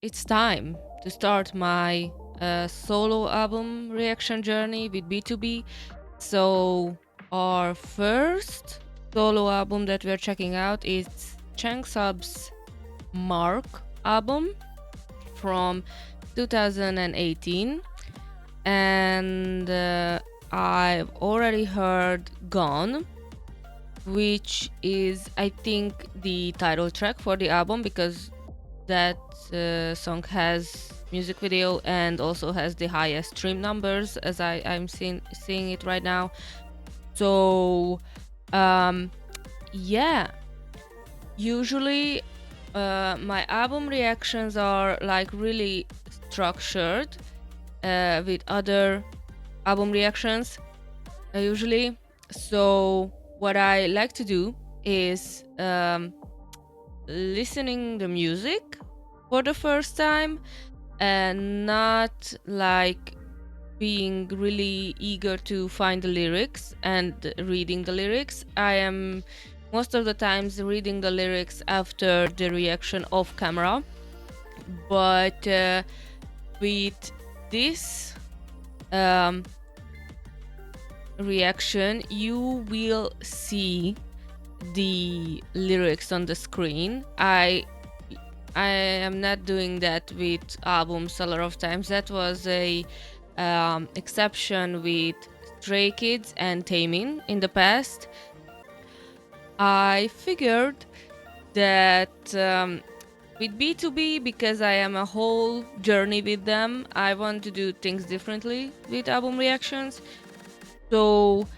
it's time to start my solo album reaction journey with B2B. So, our first solo album that we're checking out is Changsub's Mark album from 2018. And I've already heard Gone, which is, I think, the title track for the album because that song has music video and also has the highest stream numbers as I'm seeing it right now. So yeah, usually my album reactions are like really structured with other album reactions usually. So what I like to do is listening the music for the first time and not like being really eager to find the lyrics and reading the lyrics. I am most of the times reading the lyrics after the reaction off camera, but with this reaction you will see the lyrics on the screen. I am not doing that with albums a lot of times. That was a exception with Stray Kids and Taemin in the past. I figured that with B2B, because I am a whole journey with them, I want to do things differently with album reactions. So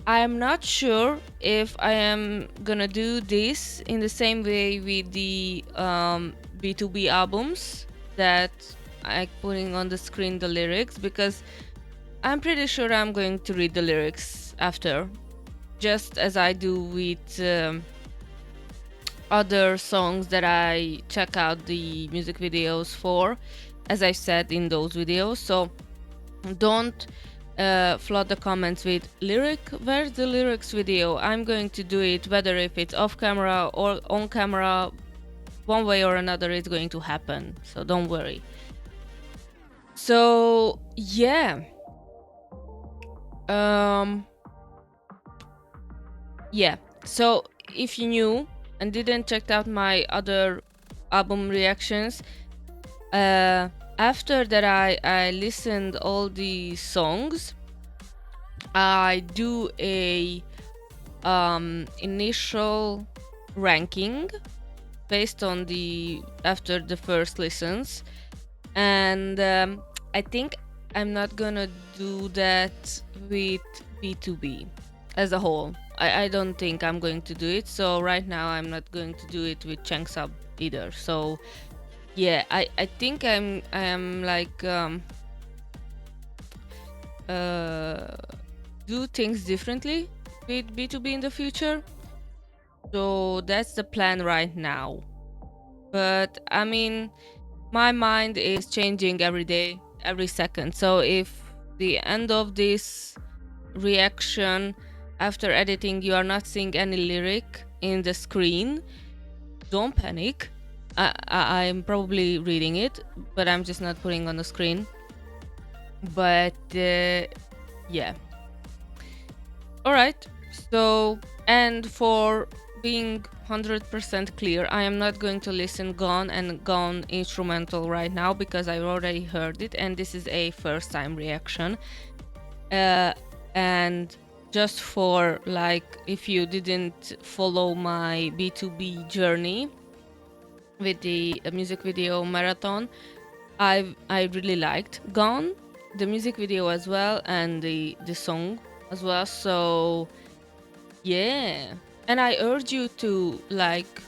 I'm not sure if I am gonna do this in the same way with the B2B albums that I'm putting on the screen the lyrics, because I'm pretty sure I'm going to read the lyrics after, just as I do with other songs that I check out the music videos for, as I said in those videos. So don't flood the comments with lyric, where's the lyrics video? I'm going to do it whether if it's off camera or on camera. One way or another it's going to happen, so don't worry. So yeah, yeah, so if you knew and didn't check out my other album reactions, after that I listened all the songs, I do a initial ranking based on the after the first listens, and I think I'm not gonna do that with B2B as a whole. I don't think I'm going to do it. So right now I'm not going to do it with Changsub either. So yeah, I think I am like do things differently with B2B in the future. So that's the plan right now. But I mean, my mind is changing every day, every second. So if the end of this reaction after editing you are not seeing any lyric in the screen, don't panic. I'm probably reading it, but I'm just not putting on the screen. But yeah. Alright, so, and for being 100% clear, I am not going to listen Gone and Gone instrumental right now because I already heard it and this is a first time reaction. And just for like, if you didn't follow my B2B journey with the music video marathon, I really liked Gone, the music video as well, and the song as well. So yeah, and I urge you to like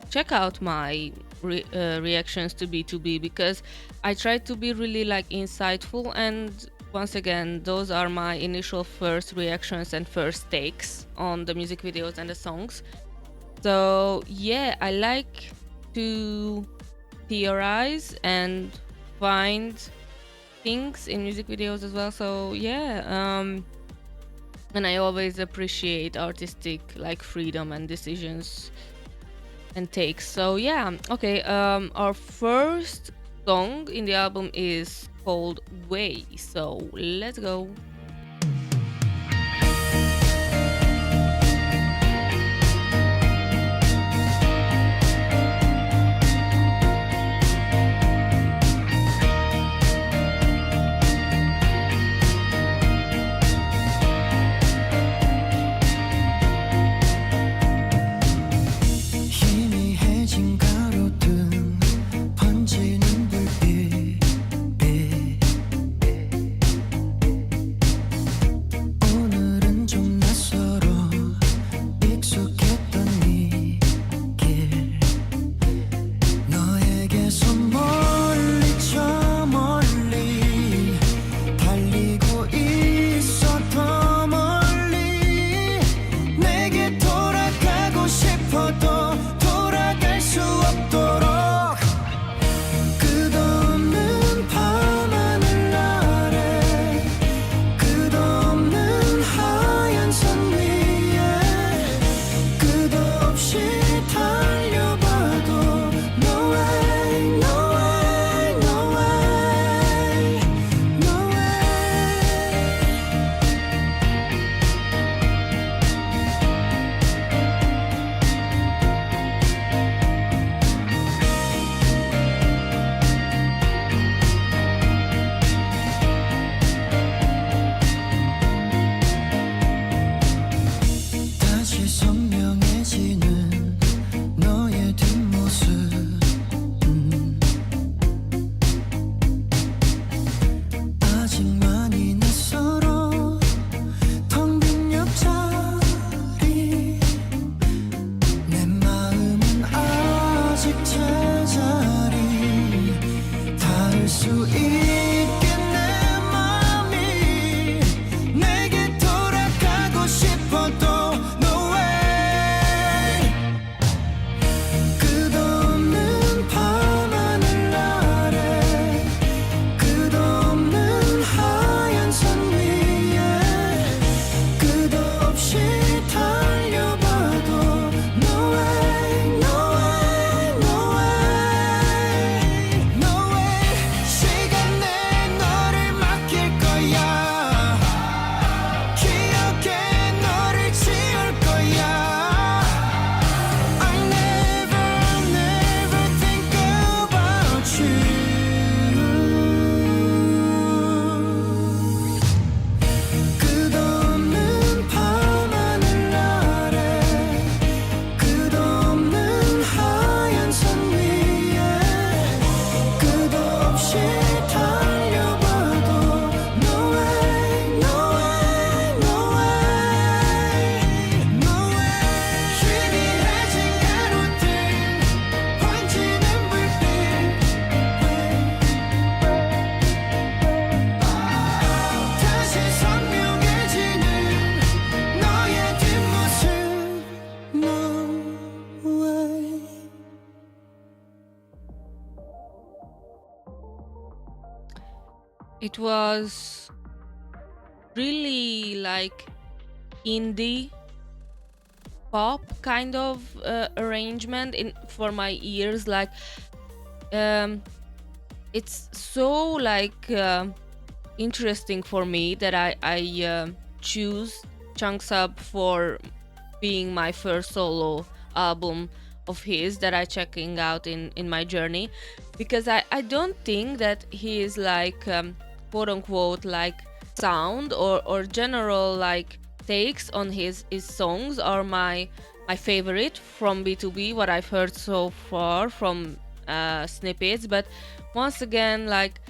check out my reactions to B2B because I try to be really like insightful, and once again those are my initial first reactions and first takes on the music videos and the songs. So yeah, I like to theorize and find things in music videos as well. So yeah, and I always appreciate artistic like freedom and decisions and takes. So yeah, okay. Our first song in the album is called Way. So let's go. 희미해진 가로등 번지는 불빛 오늘은 좀 낯설어 익숙했던 이 길 너에게서 멀리 저 멀리 달리고 있어 더 멀리 내게 돌아가고 싶어도 돌아갈 수 없도록 끝없는 밤하늘 아래 끝없는 하얀 산 위에 끝없이 달려봐도 No way, no way, no way, no way 다시 선명해지는 너의 뒷모습 아직 많이 낯설어 텅 빈 옆자리 내 마음은 아직 제자리 닿을 수 있게 내 맘이 내게 돌아가고 싶어도 No way 끝없는 밤하늘 아래 끝없는 하얀 산 위에 끝없이 달려봐도 No way, no way, no way, no way 시간 내 너를 맡길 거야 기억에 너를 지울 거야 I never, never think about you 끝없는 밤하늘 아래 끝없는 하얀 산 위에 끝없이 달려봐도 No way, no way, no way, no way 희미해진 가로등 번지는 불빛 다시 선명해지는 너의 뒷모습 No way It was really like indie pop kind of arrangement in for my ears. Like um, it's so like interesting for me that I choose Changsub for being my first solo album of his that I checking out in my journey, because I don't think that he is like quote unquote like sound or general like takes on his songs are my favorite from B2B, what I've heard so far from snippets. But once again, like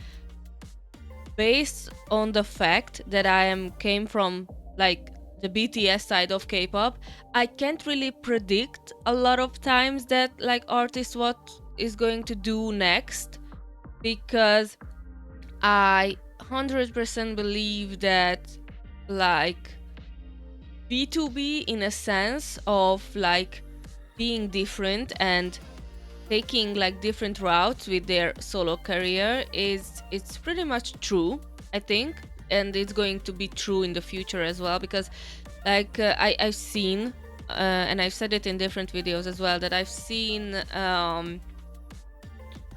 based on the fact that I am came from like the BTS side of K-pop, I can't really predict a lot of times that like artist what is going to do next, because I 100% believe that like B2B in a sense of like being different and taking like different routes with their solo career is it's pretty much true, I think, and it's going to be true in the future as well, because like I've seen and I've said it in different videos as well, that I've seen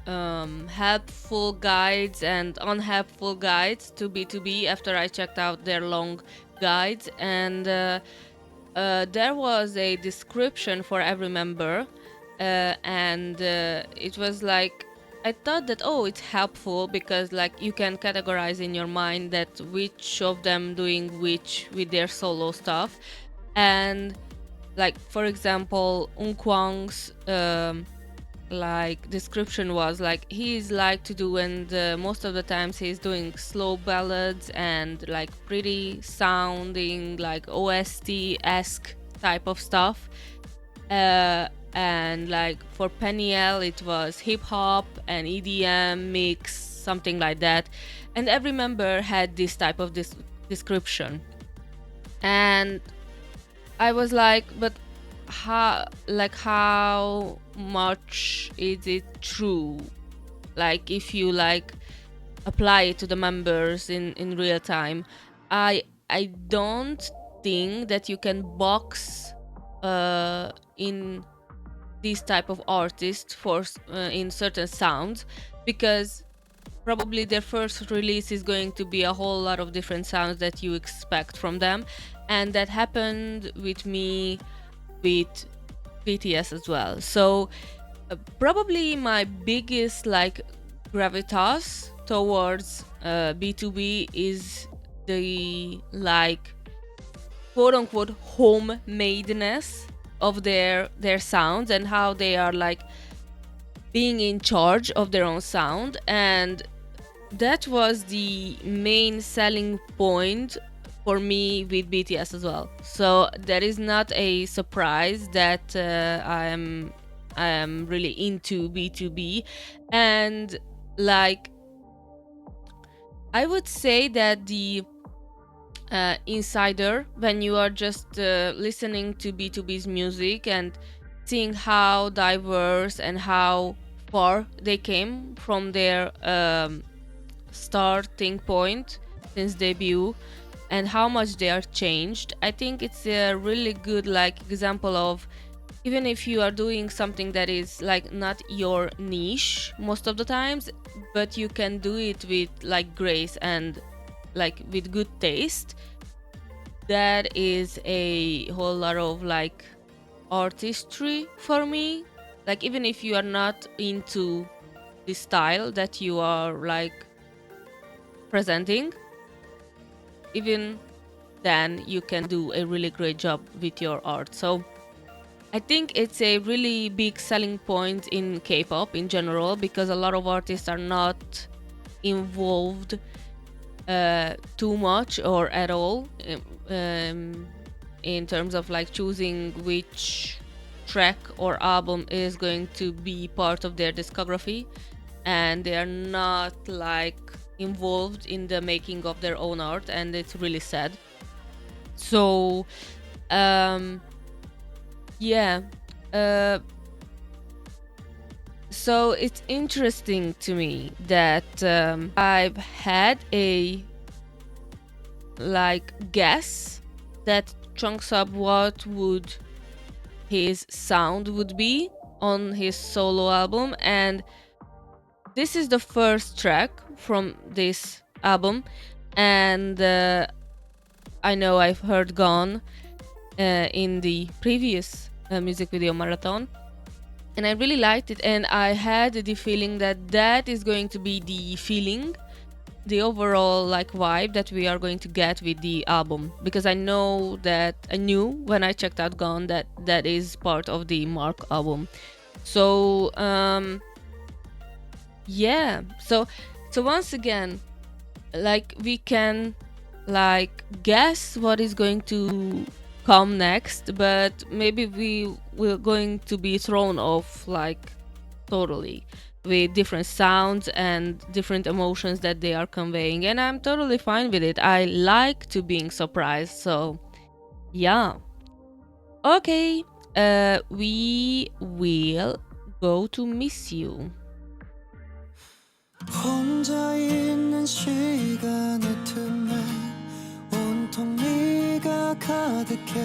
helpful guides and unhelpful guides to B2B after I checked out their long guides, and there was a description for every member, and it was like, I thought that, oh, it's helpful because like you can categorize in your mind that which of them doing which with their solo stuff. And like, for example, Unkwang's like description was like, he's like to do, and most of the times he's doing slow ballads and like pretty sounding like OST-esque type of stuff. And like for Peniel it was hip hop and EDM mix, something like that. And every member had this type of description. And I was like, but how much is it true? Like if you like apply it to the members in real time, I don't think that you can box in these type of artists for in certain sounds, because probably their first release is going to be a whole lot of different sounds that you expect from them. And that happened with me with BTS as well. So probably my biggest like gravitas towards B2B is the like quote unquote homemadeness of their sounds, and how they are like being in charge of their own sound. And that was the main selling point for me with BTS as well. So that is not a surprise that I am really into B2B. And like I would say that the insider, when you are just listening to B2B's music and seeing how diverse and how far they came from their starting point since debut, and how much they are changed, I think it's a really good like example of, even if you are doing something that is like not your niche most of the times, but you can do it with like grace and like with good taste, that is a whole lot of like artistry for me. Like even if you are not into the style that you are like presenting, even then you can do a really great job with your art. So I think it's a really big selling point in K-pop in general, because a lot of artists are not involved too much or at all in terms of like choosing which track or album is going to be part of their discography, and they are not like involved in the making of their own art, and it's really sad. So yeah, so it's interesting to me that I've had a like guess that Changsub what would his sound would be on his solo album, and this is the first track from this album. And I know I've heard Gone in the previous music video marathon, and I really liked it, and I had the feeling that that is going to be the feeling, the overall like vibe that we are going to get with the album, because I knew when I checked out Gone that that is part of the Mark album. So yeah, so once again, like we can like guess what is going to come next, but maybe we're going to be thrown off like totally with different sounds and different emotions that they are conveying, and I'm totally fine with it. I like to being surprised. So yeah, okay, we will go to Miss You. 혼자 있는 시간의 틈에 온통 네가 가득해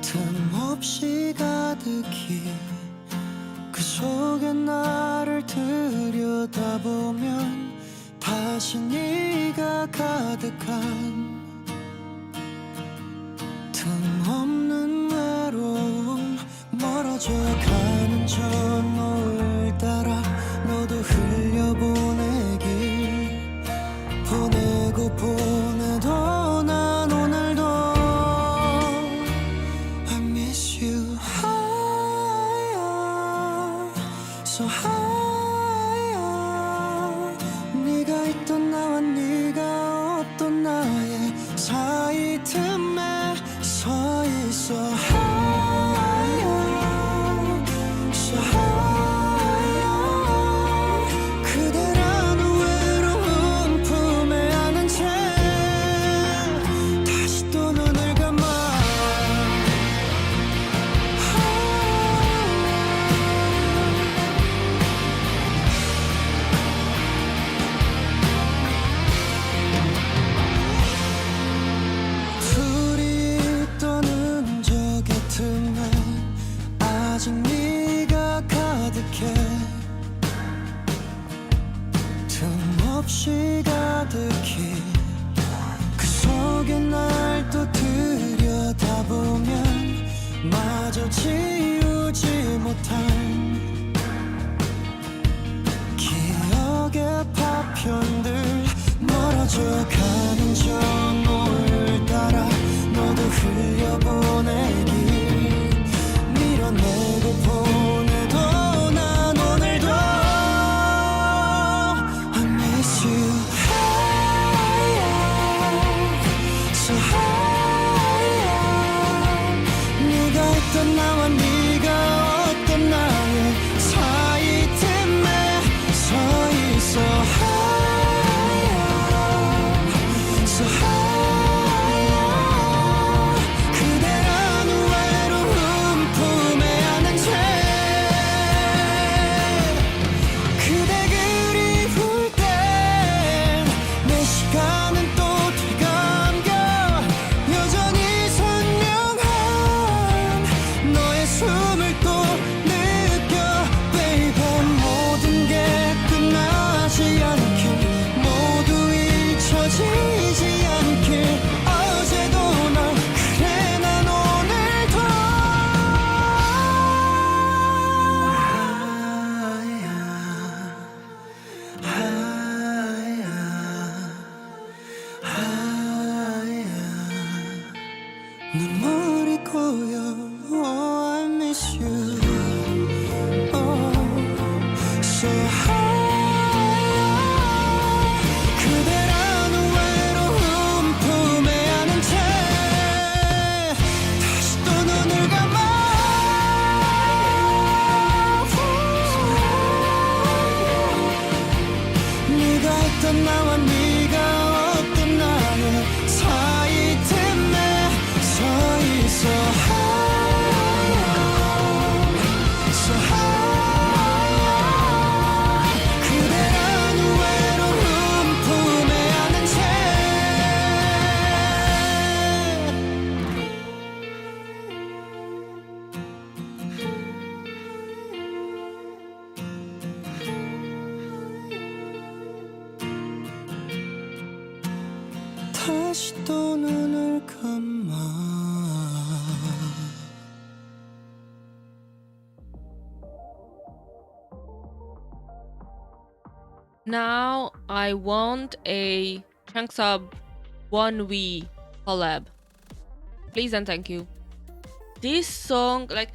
틈없이 가득히 그 속에 나를 들여다보면 다시 네가 가득한 틈없는 외로움 멀어져 가는 저 노을 따라 너도 흘려보내길 보내고 보내도 난 오늘도 I miss you higher so higher 네가 있던 나와 네가 없던 나의 사이 틈에 서 있어 higher so higher 그대라는 외로운 품에 안은 채 다시 또 눈을 감아 둘이 떠는 저 곁에 아직 네가 가득해 틈없이 가득히 그 속에 날 또 들여다보면 마저 지우지 못한 기억의 파편들 멀어져 가는 저 노을 따라 너도 흘려보내길 밀어내고 보내도 난 오늘도 I miss you higher so higher 네가 있던 나와 네가 없던 나의 사이 틈에 서 있어 higher so higher 그대라는 외로운 품에 안은 채 그대 그리울 땐 내 시간은 또 되감겨 여전히 선명한 너의 숨을 또 느껴 baby 모든 게 끝나지 않길 모두 잊혀지지 않길 어제도 널 그래 난 오늘도 눈물이 고여 oh I miss you oh so higher 그대라는 외로운 품에 안은 채 다시 또 눈을 감아 네가 있던 나와 네가 없던 나의 사이 틈에 서 있어 higher so higher 그대라는 외로운 품에 안은 채 다시 또 눈을 감아 Now I want a Changsub 1V collab. Please and thank you. This song, like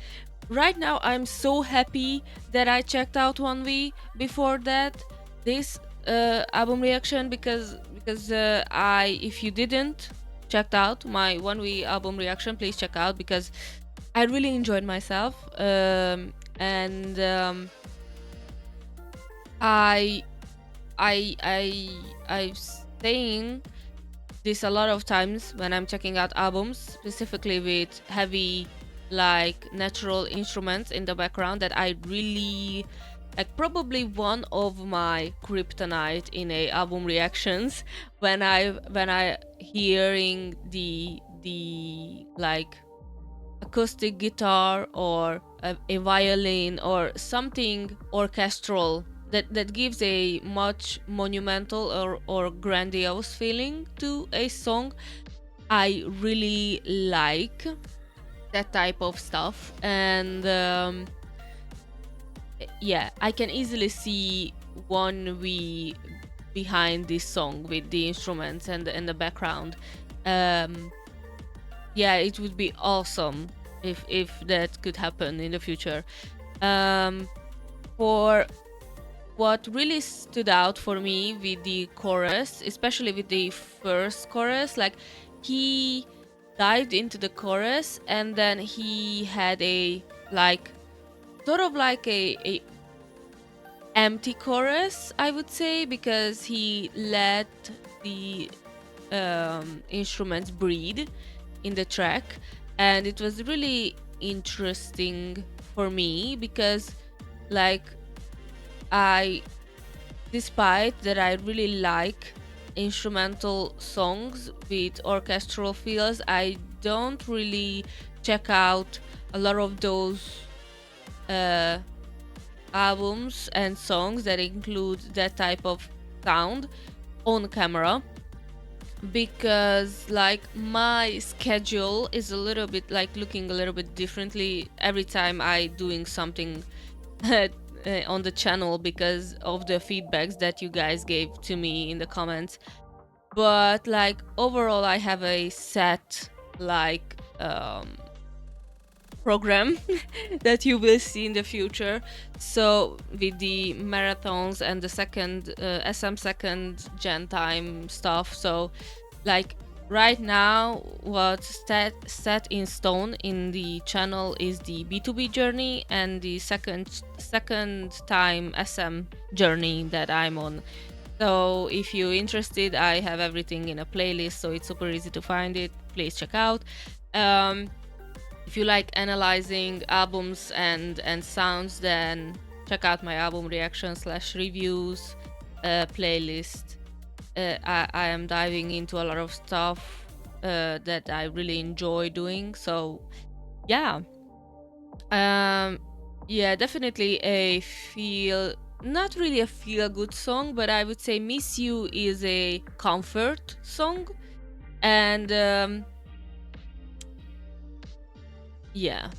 right now, I'm so happy that I checked out 1V before that. This album reaction because if you didn't checked out my 1V album reaction, please check out because I really enjoyed myself. And I've saying this a lot of times when I'm checking out albums, specifically with heavy, like natural instruments in the background, that I really like. Probably one of my kryptonite in a album reactions when I hearing the like acoustic guitar or a violin or something orchestral that gives a much monumental or grandiose feeling to a song. I really like that type of stuff, and yeah, I can easily see one we behind this song with the instruments and the background. Um, yeah, it would be awesome if that could happen in the future. Um, for what really stood out for me with the chorus, especially with the first chorus, like he dived into the chorus and then he had a like sort of like a empty chorus, I would say, because he let the instruments breathe in the track, and it was really interesting for me because, like, I, despite that, I really like instrumental songs with orchestral feels. I don't really check out a lot of those uh, albums and songs that include that type of sound on camera, because like my schedule is a little bit like looking a little bit differently every time I doing something on the channel because of the feedbacks that you guys gave to me in the comments. But like overall I have a set like program that you will see in the future. So with the marathons and the second SM second gen time stuff. So like right now what's set in stone in the channel is the B2B journey and the second time SM journey that I'm on. So if you're interested, I have everything in a playlist, so it's super easy to find it. Please check out. Um, if you like analyzing albums and sounds, then check out my album reaction slash reviews playlist. I am diving into a lot of stuff that I really enjoy doing. So yeah, yeah, definitely a feel, not really a feel good song, but I would say "Miss You" is a comfort song, and yeah,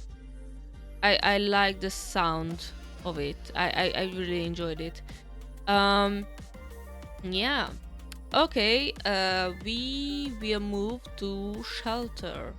I like the sound of it. I really enjoyed it. Um, yeah. Okay. We will move to Shelter.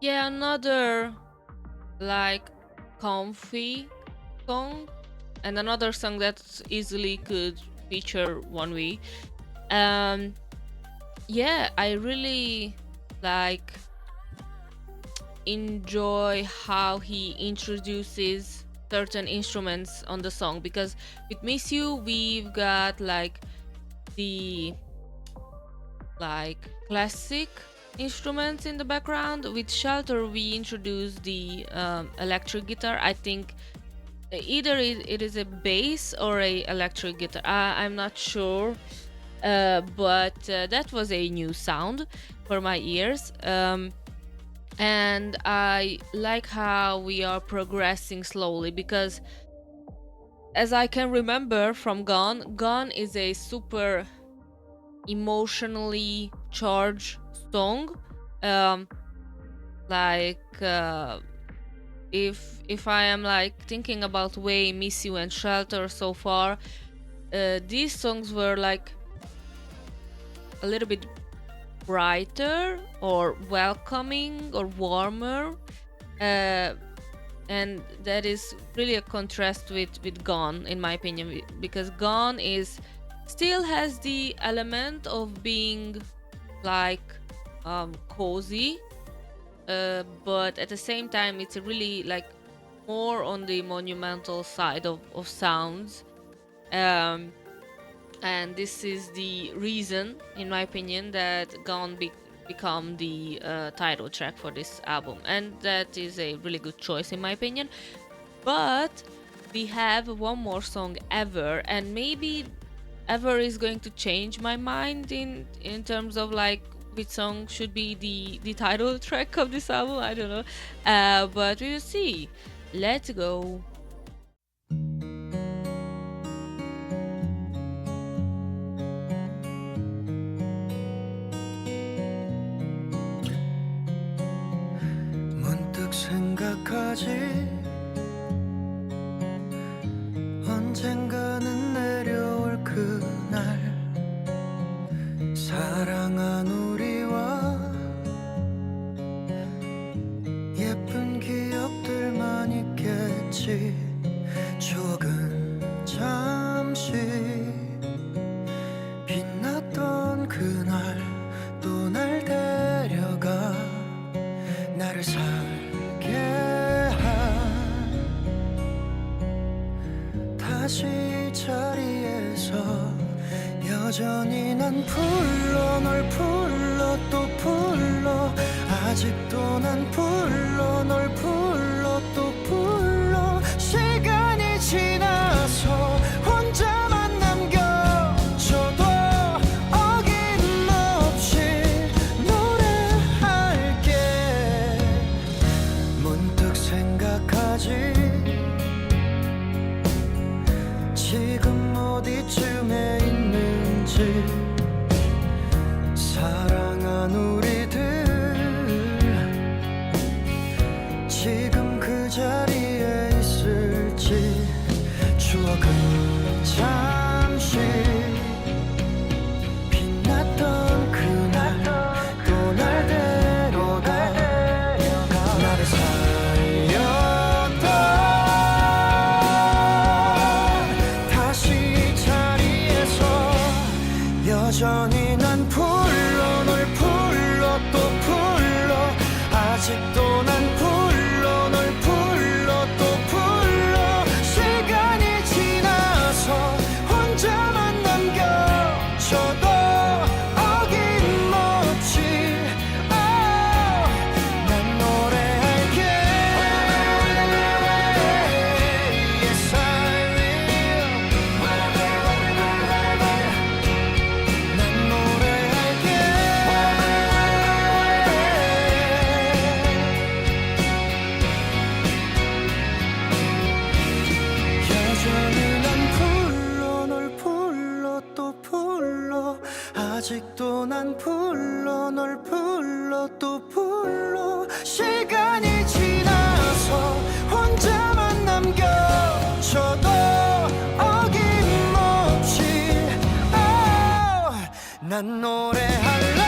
Yeah, another like comfy song, and another song that easily could feature one way. Um, yeah, I really like enjoy how he introduces certain instruments on the song, because with Miss You we've got like the like classic instruments in the background. With Shelter we introduce the electric guitar. I think either it is a bass or a electric guitar. I'm not sure, but that was a new sound for my ears. And I like how we are progressing slowly, because as I can remember from Gone is a super emotionally charged song. Um, like if I am like thinking about Way, Miss You, and Shelter so far, these songs were like a little bit brighter or welcoming or warmer, uh, and that is really a contrast with Gone, in my opinion, because Gone is still has the element of being like cozy, but at the same time it's really like more on the monumental side of sounds. um, and this is the reason, in my opinion, that become the title track for this album, and that is a really good choice in my opinion. But we have one more song, Ever, and maybe Ever is going to change my mind in terms of like which song should be the title track of this album. I don't know, but we will see. Let's go. 문득 생각하지 언젠가는 내려올 그날 사랑한 우리와 예쁜 기억들만 있겠지. 추억은 잠시 빛났던 그날 또 날 데려가 나를 살게 한 다시 이 자리에서 여전히 난 불러 널 불러 또 불러 아직도 난 불러 널 불러 또 불러 시간이 지나서 혼자만 남겨져도 어김없이 노래할게. 문득 생각하지 지금 어디쯤에 있는지 사랑한 우리들 지금 그 자리에 있을지. 추억은 잠시 빛났던 그날 또 날 데려가 나를 살렸던 다시 이 자리에서 여전히 난 불러 널 불러 또 불러 아직도 난 불러 널 불러 또 불러 시간이 지나서 혼자만 남겨져도 어김없이 난 노래할게. Yes I will. 난 노래할게. 여전히 난 불러 널 불러 또 불러 아직도 난 불러 널 불러 또 불러 시간이 지나서 혼자만 남겨져도 어김없이 난 노래할래.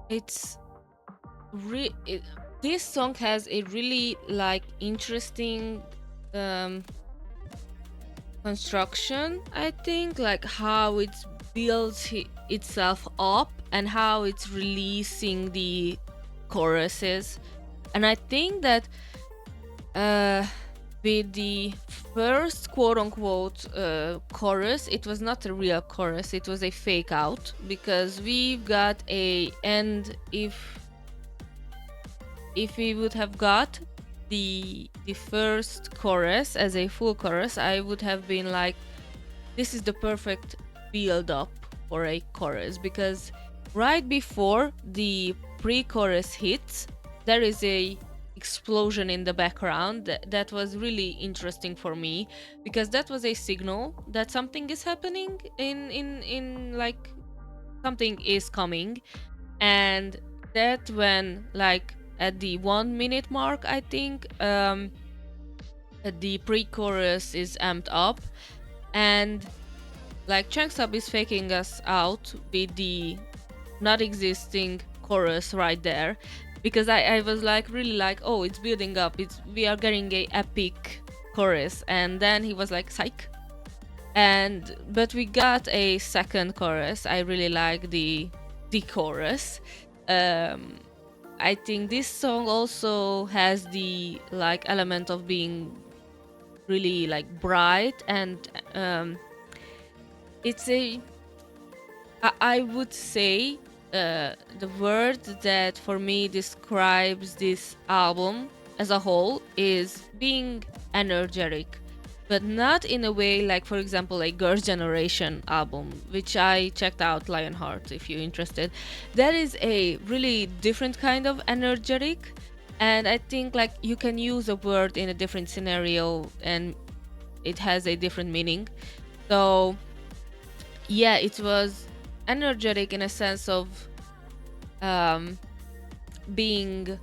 it's this song has a really like interesting um construction, I think, like how it's built itself up and how it's releasing the choruses. And I think that uh with the first quote unquote chorus, it was not a real chorus, it was a fake out, because we've got a and if we would have got the first chorus as a full chorus, I would have been like, this is the perfect build up for a chorus, because right before the pre-chorus hits, there is a explosion in the background that was really interesting for me, because that was a signal that something is happening in like something is coming. And that when like at the 1 minute mark, I think the pre-chorus is amped up, and like Changsub is faking us out with the not existing chorus right there, because I was like really like, oh, it's building up, we are getting a epic chorus, and then he was like, psych. And but we got a second chorus. I really like the chorus. um I think this song also has the like element of being really like bright, and it's a I would say the word that for me describes this album as a whole is being energetic, but not in a way like, for example, a Girls' Generation album, which I checked out, Lionheart, if you're interested. That is a really different kind of energetic, and I think like you can use a word in a different scenario and it has a different meaning. So yeah, it was energetic in a sense of um, being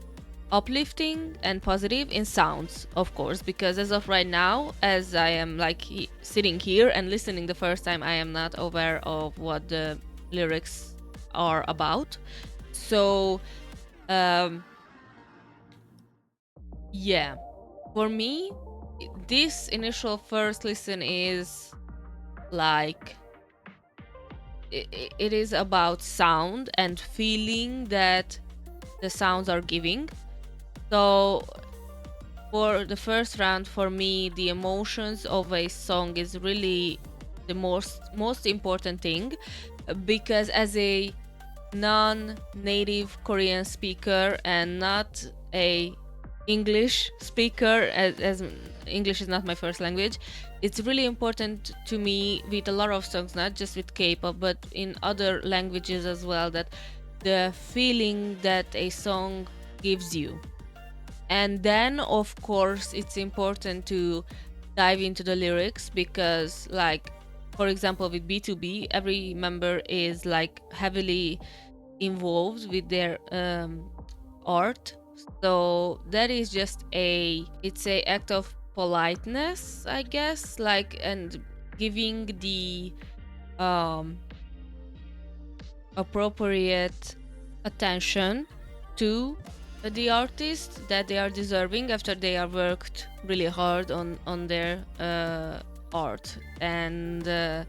uplifting and positive in sounds, of course, because as of right now, as I am like sitting here and listening the first time, I am not aware of what the lyrics are about. So um, yeah, for me, this initial first listen is like it is about sound and feeling that the sounds are giving. So for the first round, for me, the emotions of a song is really the most important thing, because as a non-native Korean speaker and not a English speaker, as English is not my first language, it's really important to me with a lot of songs, not just with K-pop, but in other languages as well, that the feeling that a song gives you. And then, of course, it's important to dive into the lyrics, because, like, for example, with B2B, every member is like heavily involved with their art. So that is just it's a act of politeness, I guess, like, and giving the um appropriate attention to the artist that they are deserving after they have worked really hard on their art, and that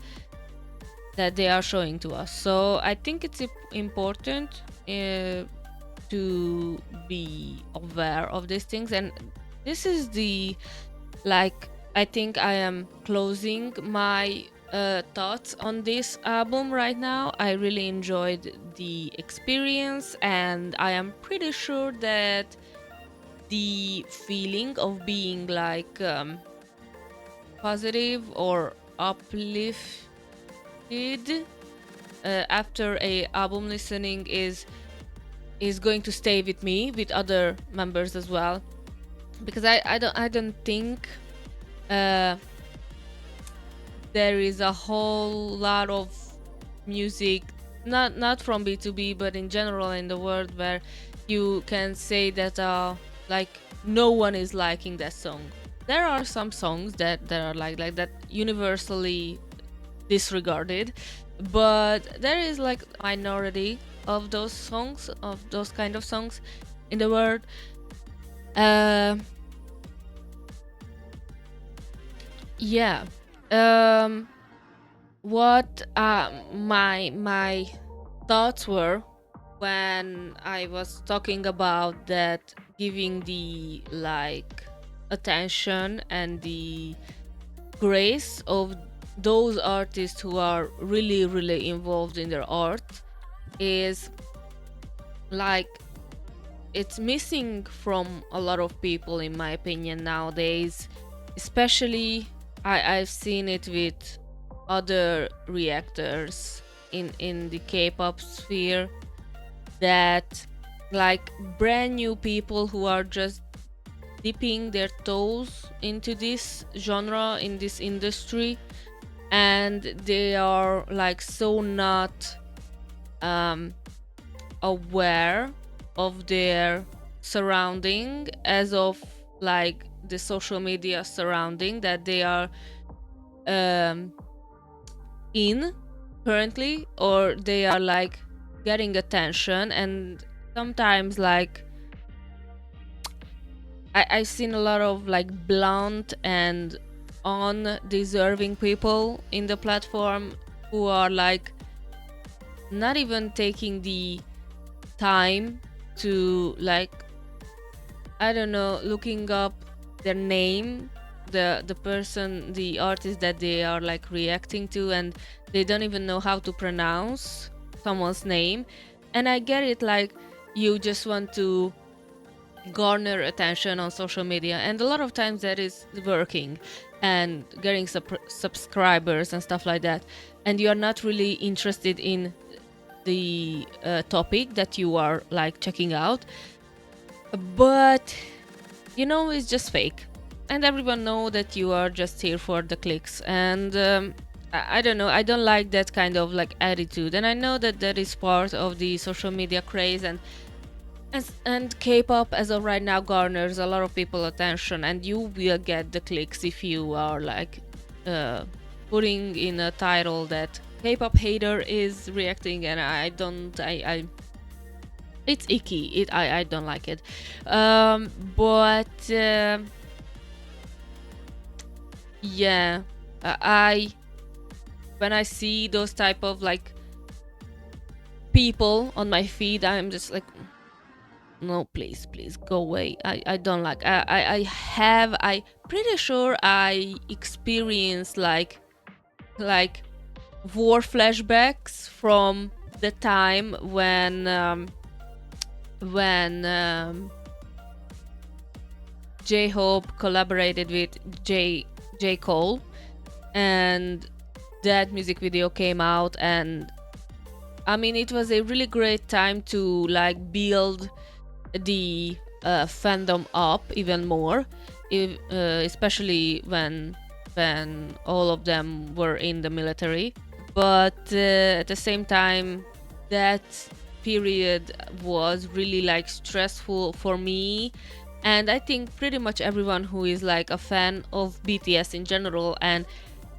they are showing to us. So I think it's important to be aware of these things, and this is the like, I think I am closing my thoughts on this album right now. I really enjoyed the experience, and I am pretty sure that the feeling of being like positive or uplifted after a album listening is going to stay with me, with other members as well, because I don't think there is a whole lot of music, not from B2B, but in general in the world, where you can say that like no one is liking that song. There are some songs that are like that, universally disregarded, but there is like minority of those songs, of those kind of songs in the world. Uh, yeah. Um, what my thoughts were when I was talking about that, giving the like attention and the grace of those artists who are really really involved in their art, is like it's missing from a lot of people in my opinion nowadays, especially I've seen it with other reactors in the K-pop sphere, that like brand new people who are just dipping their toes into this genre, in this industry, and they are like so not um aware of their surrounding, as of like the social media surrounding that they are um in currently, or they are like getting attention. And sometimes like I've seen a lot of like blunt and undeserving people in the platform who are like not even taking the time to like, I don't know, looking up their name, the person, the artist that they are like reacting to, and they don't even know how to pronounce someone's name. And I get it, like you just want to garner attention on social media, and a lot of times that is working and getting subscribers and stuff like that, and you are not really interested in the topic that you are like checking out, but you know it's just fake, and everyone know that you are just here for the clicks. And I don't know, I don't like that kind of like attitude, and I know that that is part of the social media craze, and K-pop as of right now garners a lot of people attention, and you will get the clicks if you are like uh, putting in a title that K-pop hater is reacting, and I don't, I it's icky. I don't like it. But yeah, I when I see those type of like people on my feed, I'm just like, no, please, please go away. I don't like. I pretty sure I experienced like war flashbacks from the time when J-Hope collaborated with J Cole, and that music video came out, and I mean it was a really great time to like build the fandom up even more, especially when all of them were in the military. But at the same time, that period was really like stressful for me, and I think pretty much everyone who is like a fan of BTS in general, and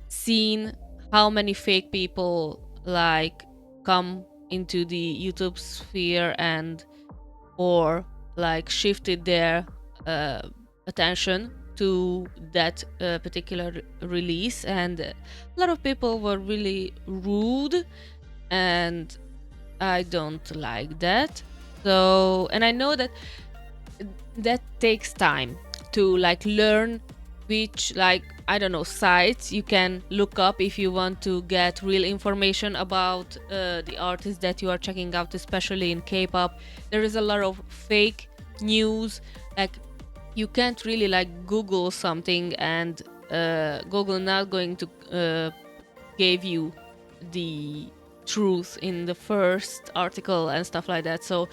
seen how many fake people like come into the YouTube sphere and or like shifted their uh, attention to that particular release, and a lot of people were really rude, and I don't like that. So, and I know that that takes time to like learn which, like, I don't know, sites you can look up if you want to get real information about the artists that you are checking out, especially in K-pop. There is a lot of fake news. Like, you can't really like Google something, and Google not going to give you the truth in the first article and stuff like that. So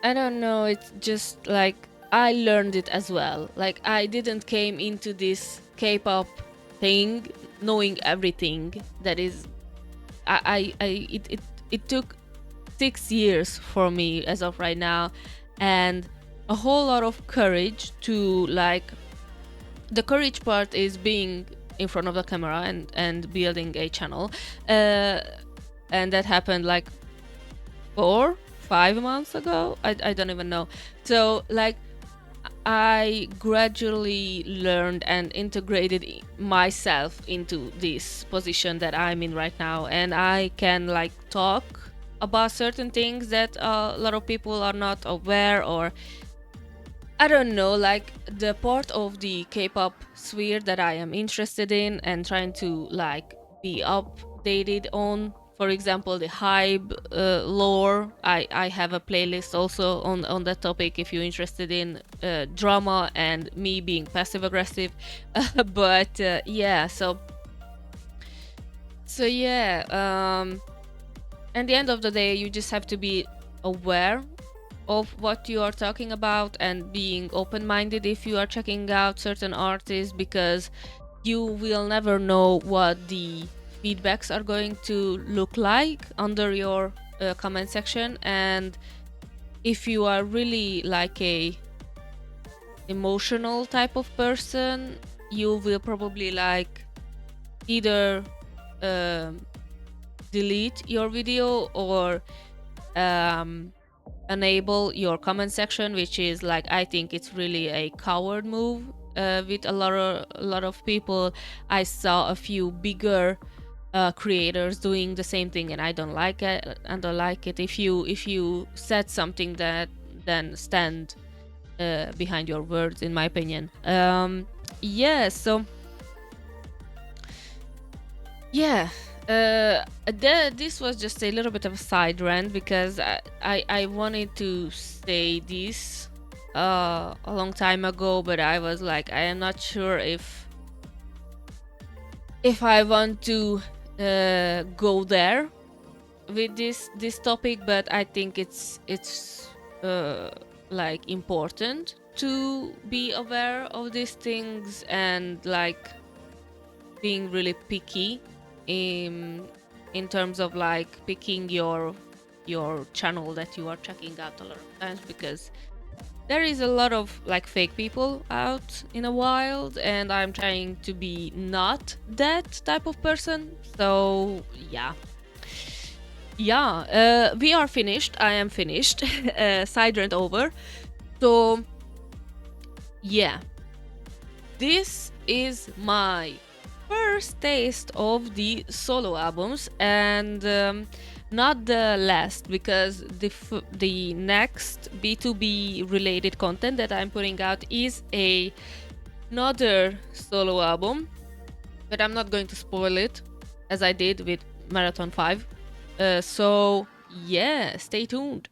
I don't know, it's just like I learned it as well. Like, I didn't came into this K-pop thing knowing everything. That is, it took 6 years for me as of right now, and a whole lot of courage to like. The courage part is being in front of the camera and building a channel. and that happened like 4 5 months ago. I don't even know. So like I gradually learned and integrated myself into this position that I'm in right now, and I can like talk about certain things that a lot of people are not aware, or I don't know, like the part of the K-pop sphere that I am interested in and trying to like be updated on. For example, the hype lore. I have a playlist also on that topic if you're interested in drama and me being passive aggressive. But yeah, so yeah. At the end of the day, you just have to be aware of what you are talking about and being open-minded if you are checking out certain artists, because you will never know what the feedbacks are going to look like under your comment section. And if you are really like a emotional type of person, you will probably like either um, delete your video or um, enable your comment section, which is like I think it's really a coward move with a lot of people. I saw a few bigger creators doing the same thing, and I don't like it. If you said something, that then stand behind your words, in my opinion. Yeah. So yeah, this was just a little bit of a side rant because I wanted to say this a long time ago, but I was like, I am not sure if I want to go there with this topic, but I think it's like important to be aware of these things and like being really picky in terms of like picking your channel that you are checking out a lot of times, because there is a lot of like fake people out in the wild, and I'm trying to be not that type of person. So yeah, we are finished. I am finished. Side rant over. So yeah, this is my first taste of the solo albums, and not the last, because the next B2B related content that I'm putting out is another solo album, but I'm not going to spoil it as I did with Marathon 5. So yeah, stay tuned.